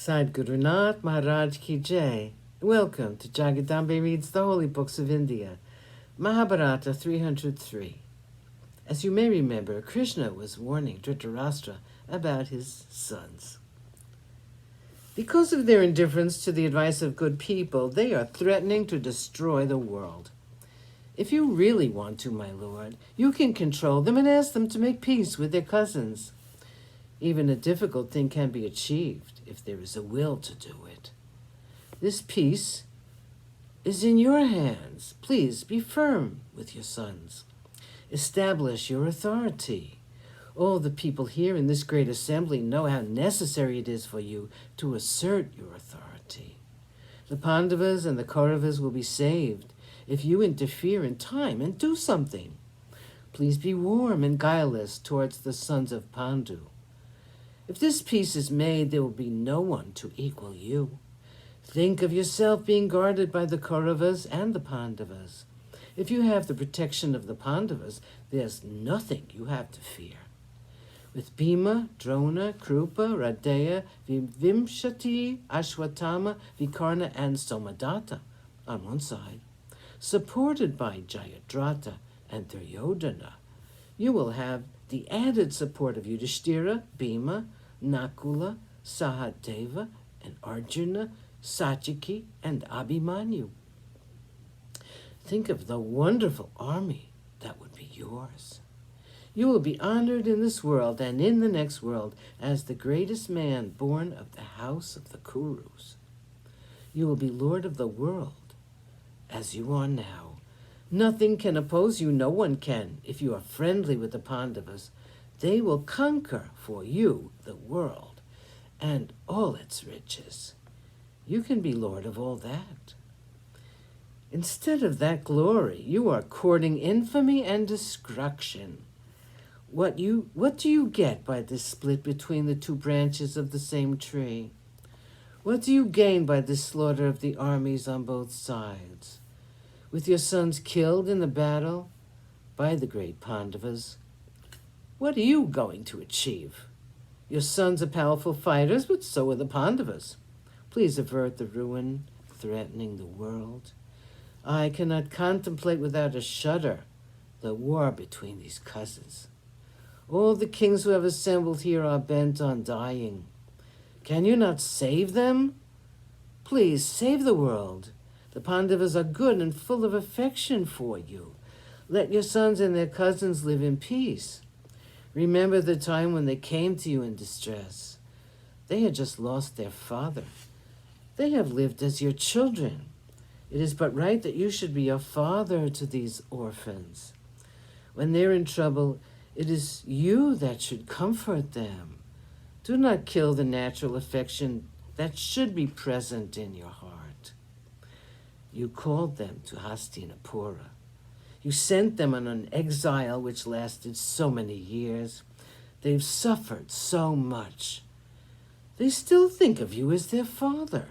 Sadhgurunath Maharaj Ki Jai. Welcome to Jagadambe Reads the Holy Books of India, Mahabharata 303. As you may remember, Krishna was warning Dhritarashtra about his sons. Because of their indifference to the advice of good people, they are threatening to destroy the world. If you really want to, my lord, you can control them and ask them to make peace with their cousins. Even a difficult thing can be achieved if there is a will to do it. This peace is in your hands. Please be firm with your sons. Establish your authority. All the people here in this great assembly know how necessary it is for you to assert your authority. The Pandavas and the Kauravas will be saved if you interfere in time and do something. Please be warm and guileless towards the sons of Pandu. If this peace is made, there will be no one to equal you. Think of yourself being guarded by the Kauravas and the Pandavas. If you have the protection of the Pandavas, there's nothing you have to fear. With Bhima, Drona, Krupa, Radeya, Vimshati, Ashwatthama, Vikarna, and Somadatta on one side, supported by Jayadratha and Duryodhana, you will have the added support of Yudhishthira, Bhima, Nakula, Sahadeva, and Arjuna, Satyaki, and Abhimanyu. Think of the wonderful army that would be yours. You will be honored in this world and in the next world as the greatest man born of the house of the Kurus. You will be lord of the world, as you are now. Nothing can oppose you, no one can, if you are friendly with the Pandavas. They will conquer for you the world and all its riches. You can be lord of all that. Instead of that glory, you are courting infamy and destruction. What do you get by this split between the two branches of the same tree? What do you gain by this slaughter of the armies on both sides? With your sons killed in the battle by the great Pandavas, what are you going to achieve? Your sons are powerful fighters, but so are the Pandavas. Please avert the ruin threatening the world. I cannot contemplate without a shudder the war between these cousins. All the kings who have assembled here are bent on dying. Can you not save them? Please save the world. The Pandavas are good and full of affection for you. Let your sons and their cousins live in peace. Remember the time when they came to you in distress. They had just lost their father. They have lived as your children. It is but right that you should be a father to these orphans. When they're in trouble, it is you that should comfort them. Do not kill the natural affection that should be present in your heart. You called them to Hastinapura. You sent them on an exile which lasted so many years. They've suffered so much. They still think of you as their father.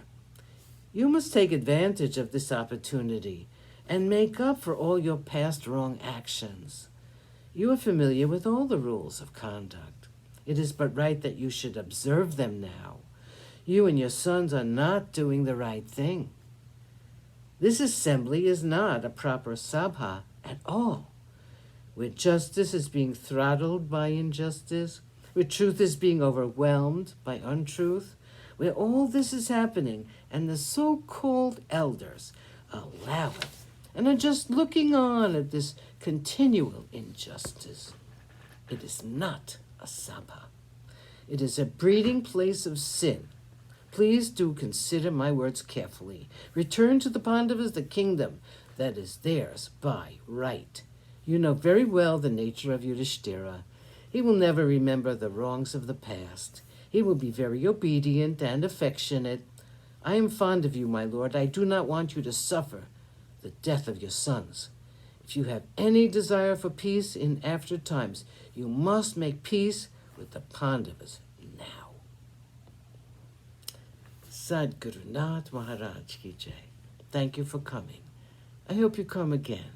You must take advantage of this opportunity and make up for all your past wrong actions. You are familiar with all the rules of conduct. It is but right that you should observe them now. You and your sons are not doing the right thing. This assembly is not a proper sabha at all. Where justice is being throttled by injustice, where truth is being overwhelmed by untruth, where all this is happening and the so-called elders allow it and are just looking on at this continual injustice. It is not a sabha. It is a breeding place of sin. Please do consider my words carefully. Return to the Pandavas the kingdom that is theirs by right. You know very well the nature of Yudhishthira. He will never remember the wrongs of the past. He will be very obedient and affectionate. I am fond of you, my lord. I do not want you to suffer the death of your sons. If you have any desire for peace in after times, you must make peace with the Pandavas now. Sadhgurunath Maharaj Ki Jai. Thank you for coming. I hope you come again.